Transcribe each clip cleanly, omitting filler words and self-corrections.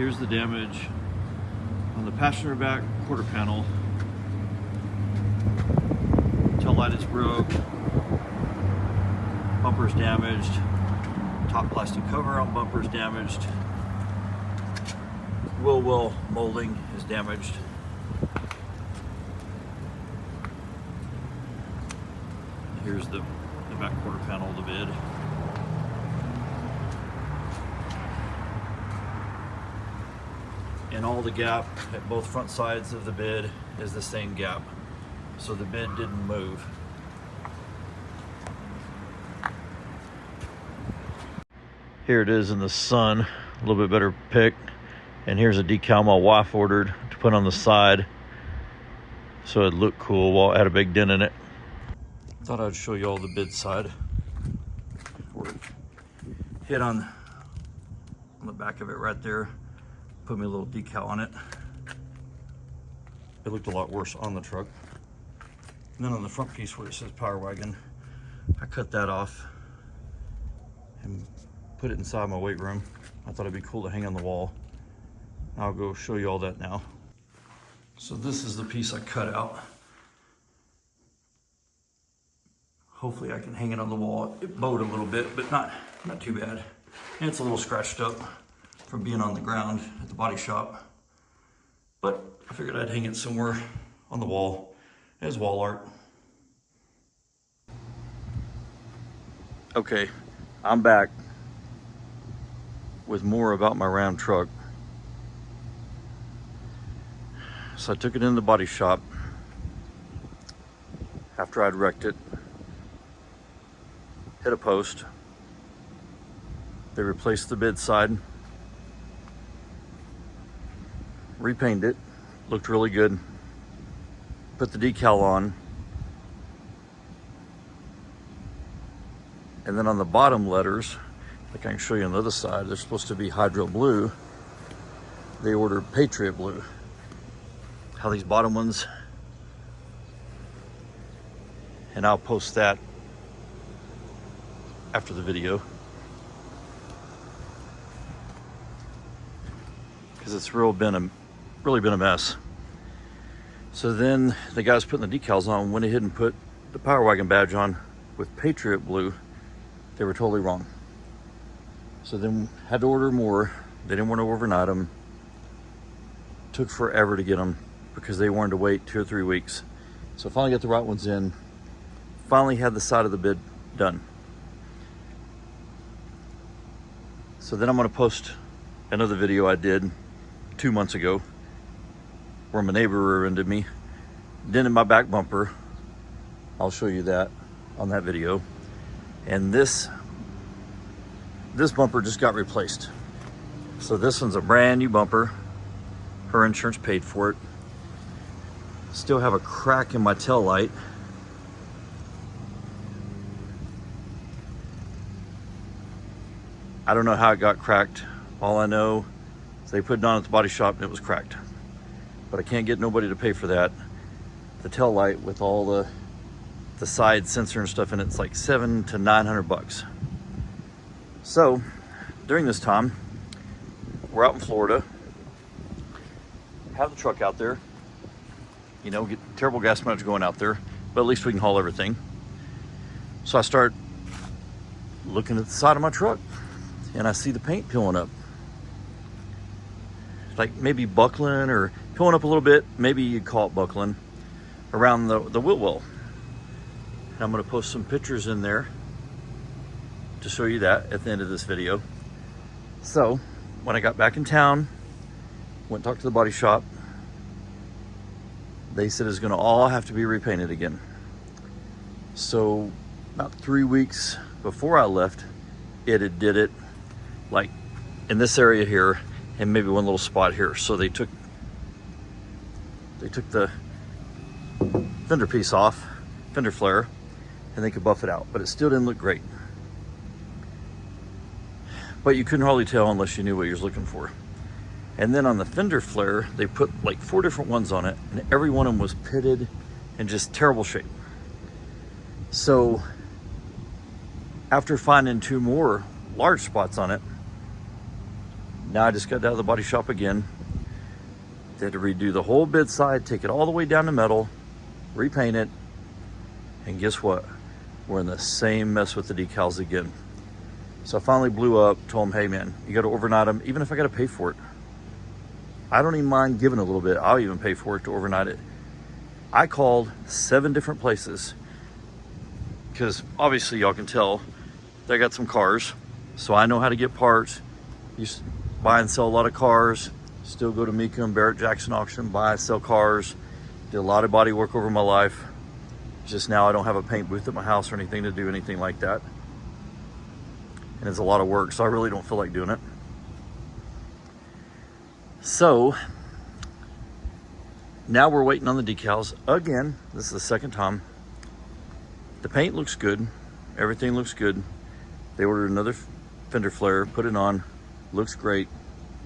Here's the damage on the passenger back quarter panel. Tail light is broke. Bumper's damaged. Top plastic cover on bumper's damaged. Wheel well molding is damaged. Here's the back quarter panel of the bid. And all the gap at both front sides of the bid is the same gap. So the bid didn't move. Here it is in the sun, a little bit better pick. And here's a decal my wife ordered to put on the side so it'd look cool while it had a big dent in it. Thought I'd show you all the bid side. Where it hit on the back of it right there. Put me a little decal on it. It looked a lot worse on the truck. And then on the front piece where it says Power Wagon, I cut that off and put it inside my weight room. I thought it'd be cool to hang on the wall. I'll go show you all that now. So this is the piece I cut out. Hopefully I can hang it on the wall. It bowed a little bit, but not too bad. And it's a little scratched up from being on the ground at the body shop. But I figured I'd hang it somewhere on the wall as wall art. Okay, I'm back with more about my Ram truck. So I took it in the body shop after I'd wrecked it. Hit a post. They replaced the bid side. Repainted it. Looked really good. Put the decal on. And then on the bottom letters, like I can show you on the other side, they're supposed to be Hydro Blue. They ordered Patriot Blue. How these bottom ones, and I'll post that after the video because it's really been a mess. So then the guys putting the decals on went ahead and put the Power Wagon badge on with Patriot Blue. They were totally wrong. So then had to order more. They didn't want to overnight them. Took forever to get them because they wanted to wait 2 or 3 weeks. So finally got the right ones in. Finally had the side of the bid done. So then I'm gonna post another video I did 2 months ago where my neighbor rear-ended me, dented my back bumper. I'll show you that on that video. And this bumper just got replaced. So this one's a brand new bumper. Her insurance paid for it. Still have a crack in my tail light. I don't know how it got cracked. All I know is they put it on at the body shop and it was cracked. But I can't get nobody to pay for that. The tail light with all the side sensor and stuff in it's like $700 to $900. So during this time, we're out in Florida, have the truck out there, you know, get terrible gas mileage going out there, but at least we can haul everything. So I start looking at the side of my truck and I see the paint peeling up. Like maybe buckling or peeling up a little bit, maybe you'd call it buckling, around the wheel well. And I'm gonna post some pictures in there to show you that at the end of this video. So when I got back in town, went and talked to the body shop, they said it's gonna all have to be repainted again. So about 3 weeks before I left, it had did it like in this area here and maybe one little spot here. So they took the fender piece off, fender flare, and they could buff it out, but it still didn't look great. But you couldn't hardly tell unless you knew what you was looking for. And then on the fender flare, they put like 4 different ones on it, and every one of them was pitted and just terrible shape. So after finding 2 more large spots on it, Now I just got out of the body shop again. They had to redo the whole bid side, take it all the way down to metal, repaint it, and guess what? We're in the same mess with the decals again. So I finally blew up, told them, hey man, you got to overnight them, even if I got to pay for it. I don't even mind giving a little bit. I'll even pay for it to overnight it. I called 7 different places because obviously y'all can tell they got some cars, so I know how to get parts. Used to buy and sell a lot of cars. Still go to Mika and Barrett Jackson auction, buy, sell cars. Did a lot of body work over my life. Just now I don't have a paint booth at my house or anything to do anything like that. And it's a lot of work, so I really don't feel like doing it. So now we're waiting on the decals again. This is the second time. The paint looks good. Everything looks good. They ordered another fender flare, put it on. Looks great,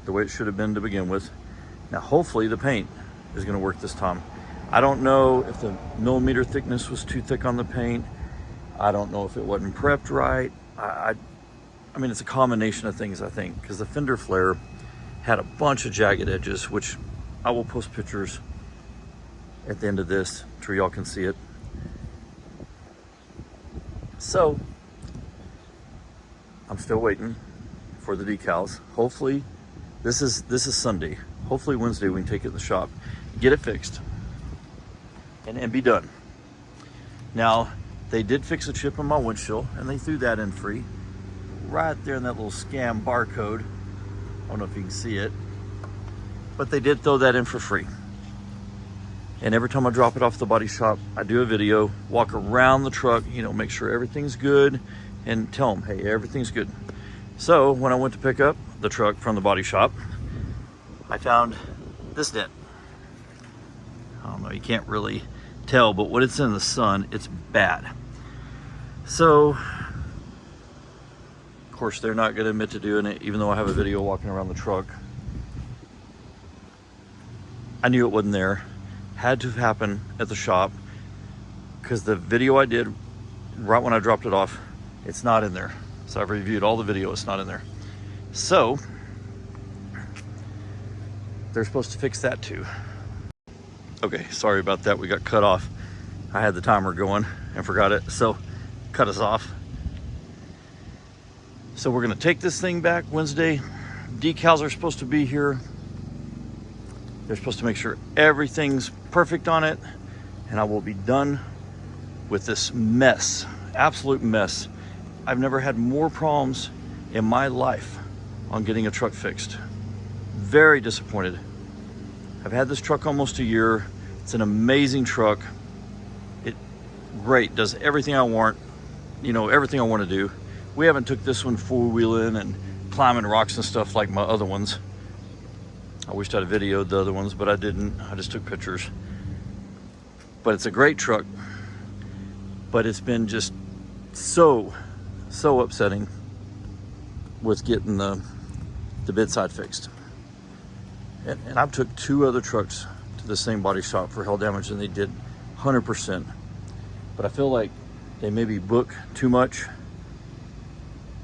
the way it should have been to begin with. Now hopefully the paint is going to work this time. I don't know if the millimeter thickness was too thick on the paint. I don't know if it wasn't prepped right. I mean, it's a combination of things, I think, because the fender flare had a bunch of jagged edges, which I will post pictures at the end of this so y'all can see it. So I'm still waiting for the decals. Hopefully this is Sunday. Hopefully Wednesday we can take it to the shop, get it fixed, and be done. Now they did fix a chip on my windshield and they threw that in free right there in that little scam barcode. I don't know if you can see it, but they did throw that in for free. And every time I drop it off the body shop, I do a video, walk around the truck, you know, make sure everything's good and tell them, hey, everything's good. So when I went to pick up the truck from the body shop, I found this dent. I don't know, you can't really tell, but when it's in the sun, it's bad. So, of course, they're not going to admit to doing it, even though I have a video walking around the truck. I knew it wasn't there. Had to happen at the shop because the video I did right when I dropped it off, it's not in there. So I've reviewed all the video, it's not in there. So they're supposed to fix that too. Okay, sorry about that. We got cut off. I had the timer going and forgot it, so cut us off. So we're gonna take this thing back Wednesday. Decals are supposed to be here. They're supposed to make sure everything's perfect on it, and I will be done with this mess, absolute mess. I've never had more problems in my life on getting a truck fixed. Very disappointed. I've had this truck almost a year. It's an amazing truck. It great, does everything I want, you know, everything I want to do. We haven't took this one four-wheeling and climbing rocks and stuff like my other ones. I wished I'd videoed the other ones, but I didn't. I just took pictures. But it's a great truck. But it's been just so upsetting with getting the bid side fixed. And I've took 2 other trucks to the same body shop for hail damage, and they did 100%. But I feel like they maybe book too much,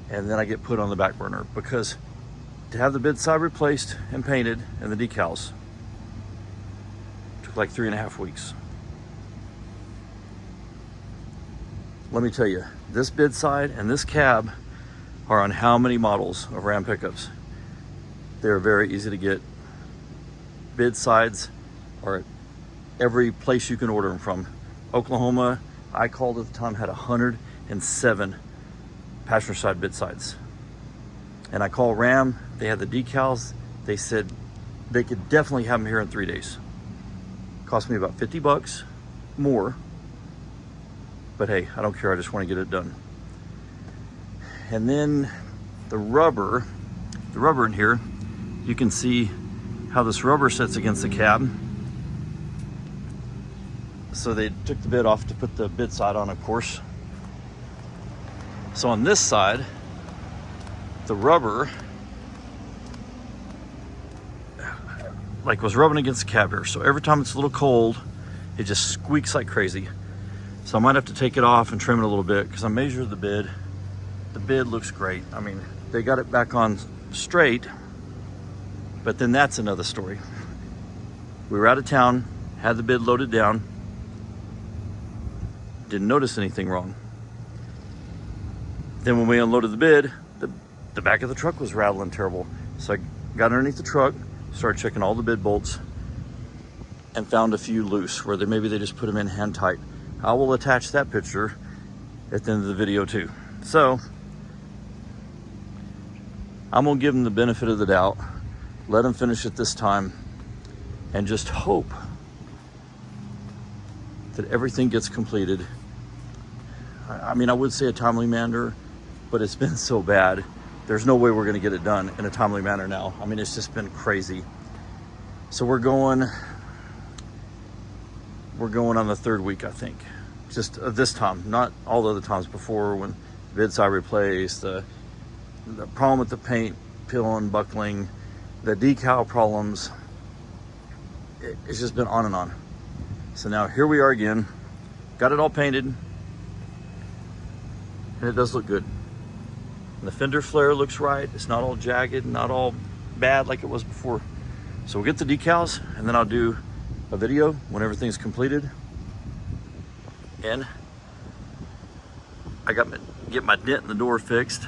and then I get put on the back burner, because to have the bid side replaced and painted and the decals took like 3.5 weeks. Let me tell you, this bid side and this cab are on how many models of Ram pickups? They're very easy to get. Bid sides are at every place you can order them from. Oklahoma, I called at the time, had 107 passenger side bid sides. And I called Ram, they had the decals. They said they could definitely have them here in 3 days. Cost me about 50 bucks more. But hey, I don't care, I just want to get it done. And then the rubber in here, you can see how this rubber sits against the cab. So they took the bid off to put the bid side on, of course. So on this side, the rubber like was rubbing against the cab here. So every time it's a little cold, it just squeaks like crazy. So I might have to take it off and trim it a little bit, because I measured the bid. The bid looks great. I mean, they got it back on straight, But then that's another story. We were out of town, had the bid loaded down, didn't notice anything wrong. Then when we unloaded the bid, the back of the truck was rattling terrible. So I got underneath the truck, started checking all the bid bolts, and found a few loose where maybe they just put them in hand tight. I will attach that picture at the end of the video too. So I'm gonna give them the benefit of the doubt, let them finish it this time, and just hope that everything gets completed. I mean, I would say a timely manner, but it's been so bad. There's no way we're gonna get it done in a timely manner now. I mean, it's just been crazy. So we're going on the third week, I think. Just this time, not all the other times before when bids I replaced, the problem with the paint peeling, buckling, the decal problems. It's just been on and on. So now here we are again, got it all painted, and it does look good. And the fender flare looks right. It's not all jagged, not all bad like it was before. So we'll get the decals, and then I'll do a video when everything's completed. And I get my dent in the door fixed.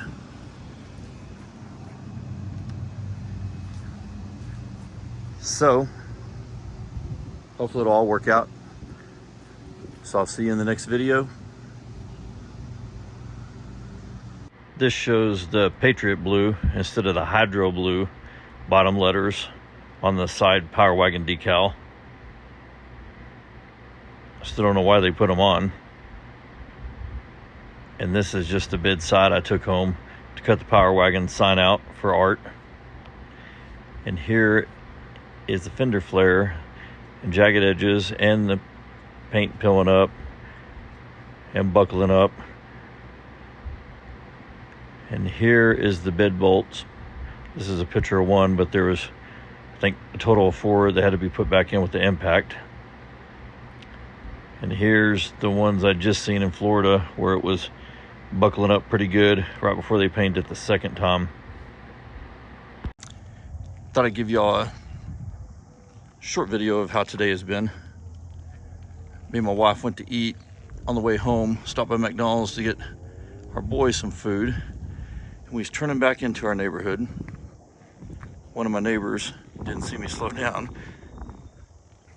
So hopefully it'll all work out. So I'll see you in the next video. This shows the Patriot blue instead of the Hydro blue bottom letters on the side Power Wagon decal. I still don't know why they put them on. And this is just the bid side I took home to cut the Power Wagon sign out for art. And here is the fender flare and jagged edges and the paint peeling up and buckling up. And here is the bid bolts. This is a picture of one, but there was, I think, a total of 4 that had to be put back in with the impact. And here's the ones I just seen in Florida where it was buckling up pretty good right before they painted it the second time. Thought I'd give y'all a short video of how today has been. Me and my wife went to eat on the way home, stopped by McDonald's to get our boys some food. And we was turning back into our neighborhood. One of my neighbors didn't see me slow down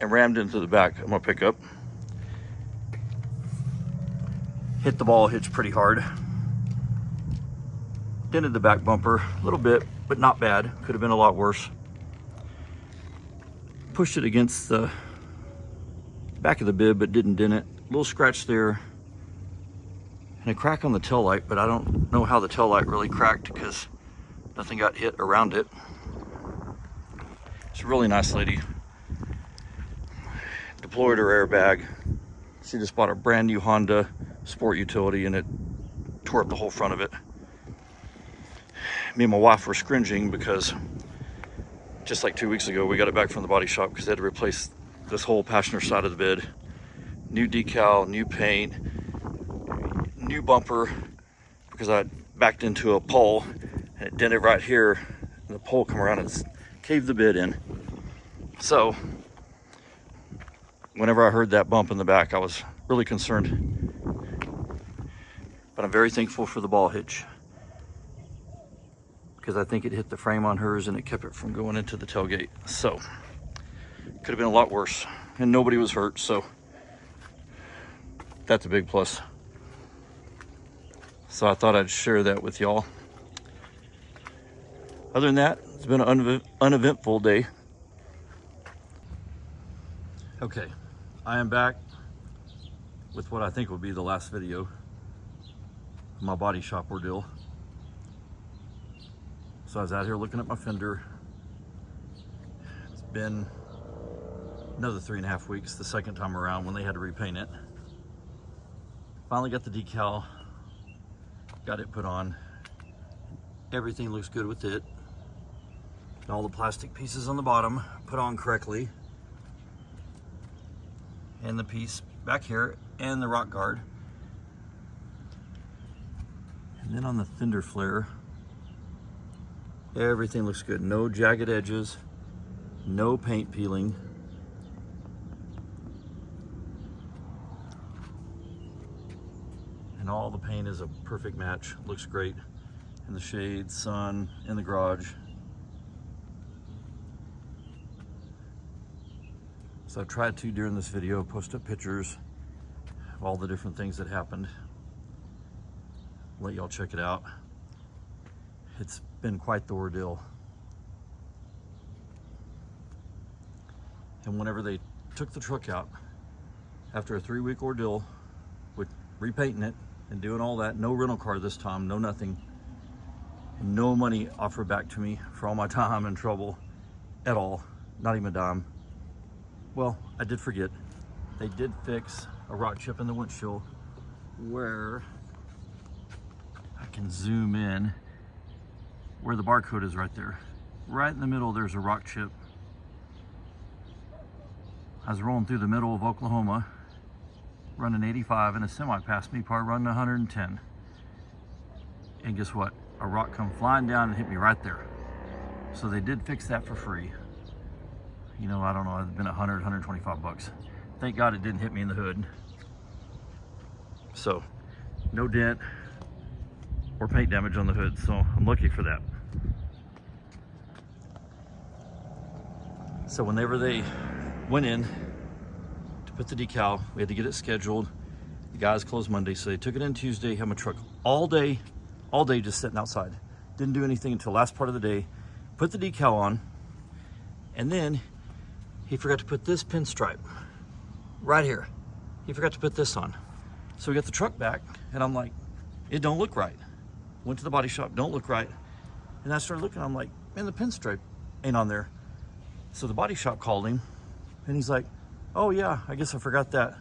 and rammed into the back of my pickup. Hit the ball hitch pretty hard. Dented the back bumper a little bit, but not bad. Could have been a lot worse. Pushed it against the back of the bib, but didn't dent it. A little scratch there. And a crack on the tail light, but I don't know how the tail light really cracked because nothing got hit around it. It's a really nice lady. Deployed her airbag. She just bought a brand new Honda Sport Utility and it tore up the whole front of it. Me and my wife were scringing because just like 2 weeks ago, we got it back from the body shop because they had to replace this whole passenger side of the bed. New decal, new paint, new bumper because I backed into a pole and it dented right here and the pole come around and caved the bed in. So whenever I heard that bump in the back, I was really concerned. But I'm very thankful for the ball hitch because I think it hit the frame on hers and it kept it from going into the tailgate. So could have been a lot worse and nobody was hurt. So that's a big plus. So I thought I'd share that with y'all. Other than that, it's been an uneventful day. Okay, I am back with what I think will be the last video of my body shop ordeal. So I was out here looking at my fender. It's been another 3.5 weeks, the second time around when they had to repaint it. Finally got the decal, got it put on. Everything looks good with it. All the plastic pieces on the bottom put on correctly. And the piece back here and the rock guard. And then on the fender flare, Everything looks good. No jagged edges, no paint peeling. And all the paint is a perfect match. Looks great in the shade, sun, in the garage. So I've tried to, during this video, post up pictures of all the different things that happened. Let y'all check it out. It's been quite the ordeal. And whenever they took the truck out, after a 3-week ordeal with repainting it and doing all that, no rental car this time, no nothing, no money offered back to me for all my time and trouble at all, not even a dime. Well, I did forget, they did fix a rock chip in the windshield where I can zoom in, where the barcode is right there. Right in the middle, there's a rock chip. I was rolling through the middle of Oklahoma, running 85, and a semi passed me, probably running 110. And guess what? A rock come flying down and hit me right there. So they did fix that for free. You know, I don't know, it's been 100, 125 bucks. Thank God it didn't hit me in the hood. So, no dent or paint damage on the hood, so I'm lucky for that. So whenever they went in to put the decal, we had to get it scheduled. The guys closed Monday, so they took it in Tuesday, had my truck all day just sitting outside. Didn't do anything until last part of the day. Put the decal on, and then he forgot to put this pinstripe right here. He forgot to put this on. So we got the truck back, and I'm like, it don't look right. Went to the body shop, don't look right. And I started looking, I'm like, man, the pinstripe ain't on there. So the body shop called him, and he's like, oh yeah, I guess I forgot that.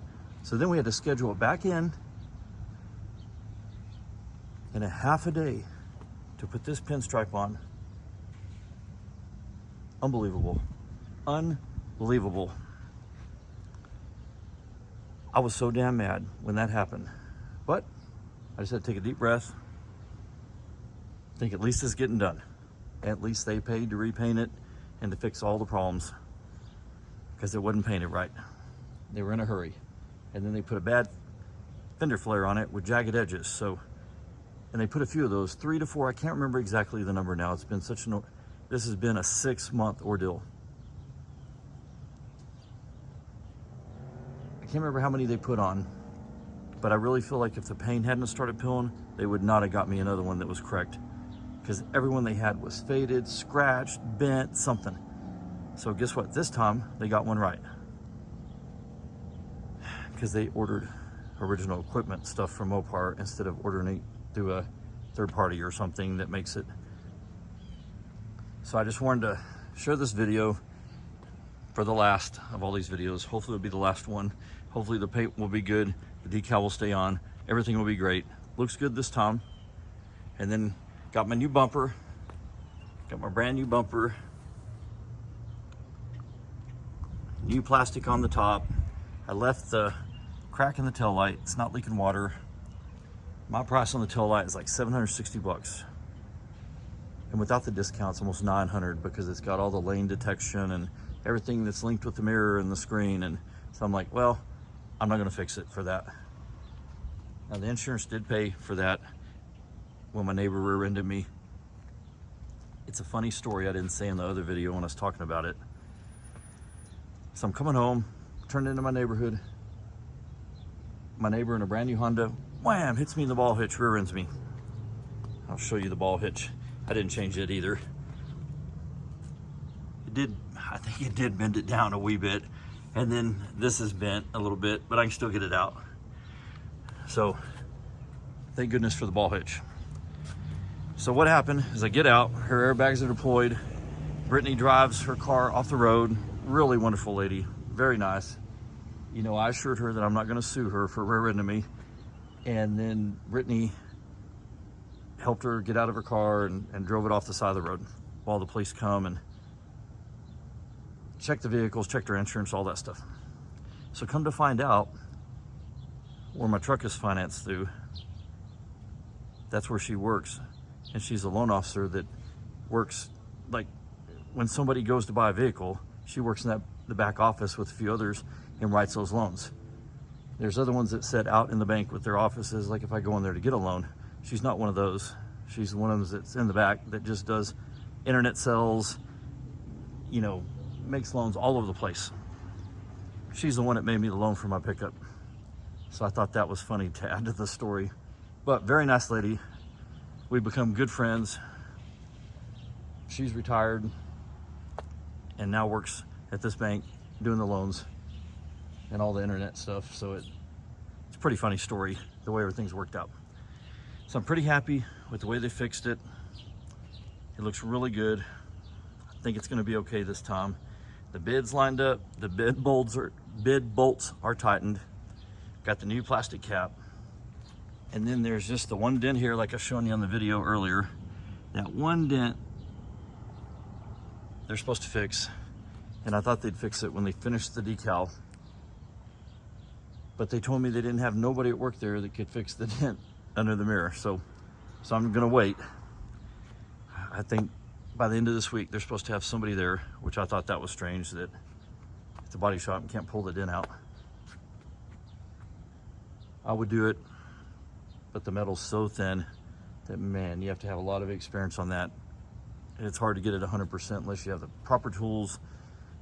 So then we had to schedule it back in a half a day to put this pinstripe on. Unbelievable. Unbelievable. I was so damn mad when that happened. But I just had to take a deep breath. Think at least it's getting done. At least they paid to repaint it and to fix all the problems because it wasn't painted right. They were in a hurry. And then they put a bad fender flare on it with jagged edges. So, and they put a few of those, 3 to 4, I can't remember exactly the number now. It's been such an, this has been a 6-month ordeal. I can't remember how many they put on, but I really feel like if the paint hadn't started peeling, they would not have got me another one that was correct, because everyone they had was faded, scratched, bent, something. So guess what? This time they got one right, because they ordered original equipment stuff from Mopar instead of ordering it through a third party or something that makes it. So I just wanted to share this video for the last of all these videos. Hopefully it'll be the last one. Hopefully the paint will be good, the decal will stay on, everything will be great. Looks good this time. And then got my new bumper, got my brand new bumper, new plastic on the top. I left the crack in the tail light, it's not leaking water. My price on the tail light is like 760 bucks. And without the discount, it's almost 900 because it's got all the lane detection and everything that's linked with the mirror and the screen. And so I'm like, well, I'm not gonna fix it for that. Now the insurance did pay for that when my neighbor rear-ended me. It's a funny story I didn't say in the other video when I was talking about it. So I'm coming home, turned into my neighborhood. My neighbor in a brand new Honda, wham, hits me in the ball hitch, rear ends me. I'll show you the ball hitch. I didn't change it either. It did, I think it did bend it down a wee bit. And then this is bent a little bit, but I can still get it out. So thank goodness for the ball hitch. So what happened is I get out, her airbags are deployed. Brittany drives her car off the road. Really wonderful lady, very nice. You know, I assured her that I'm not gonna sue her for rear-ending me. And then Brittany helped her get out of her car and drove it off the side of the road while the police come and checked the vehicles, checked her insurance, all that stuff. So come to find out, where my truck is financed through, that's where she works. And she's a loan officer that works like when somebody goes to buy a vehicle, she works in the back office with a few others and writes those loans. There's other ones that sit out in the bank with their offices, like if I go in there to get a loan. She's not one of those. She's one of those that's in the back that just does internet sales, you know, makes loans all over the place. She's the one that made me the loan for my pickup. So I thought that was funny to add to the story. But very nice lady. We've become good friends. She's retired and now works at this bank doing the loans and all the internet stuff. So it's a pretty funny story, the way everything's worked out. So I'm pretty happy with the way they fixed it. It looks really good. I think it's gonna be okay this time. The bid's lined up, the bid bolts are tightened. Got the new plastic cap. And then there's just the one dent here, like I showed you on the video earlier. That one dent they're supposed to fix, and I thought they'd fix it when they finished the decal. But they told me they didn't have nobody at work there that could fix the dent under the mirror. So I'm gonna wait. I think by the end of this week, they're supposed to have somebody there, which I thought that was strange that at the body shop and can't pull the dent out. I would do it, but the metal's so thin that, man, you have to have a lot of experience on that. And it's hard to get it 100% unless you have the proper tools,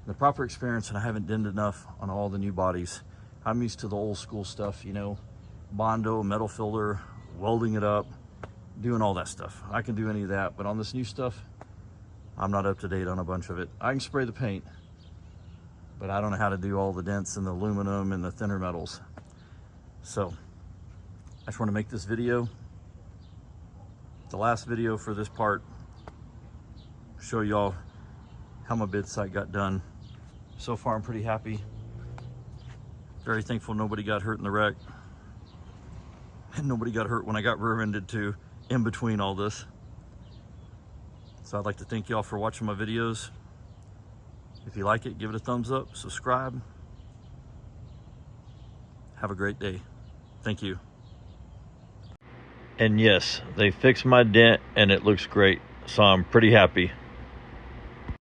the proper experience, and I haven't done enough on all the new bodies. I'm used to the old school stuff, you know, Bondo, metal filler, welding it up, doing all that stuff. I can do any of that, but on this new stuff, I'm not up to date on a bunch of it. I can spray the paint, but I don't know how to do all the dents and the aluminum and the thinner metals. So I just want to make this video, the last video for this part, show y'all how my bid site got done. So far, I'm pretty happy. Very thankful nobody got hurt in the wreck. And nobody got hurt when I got rear-ended too, in between all this. So I'd like to thank y'all for watching my videos. If you like it, give it a thumbs up, subscribe. Have a great day. Thank you. And yes, they fixed my dent and it looks great. So I'm pretty happy.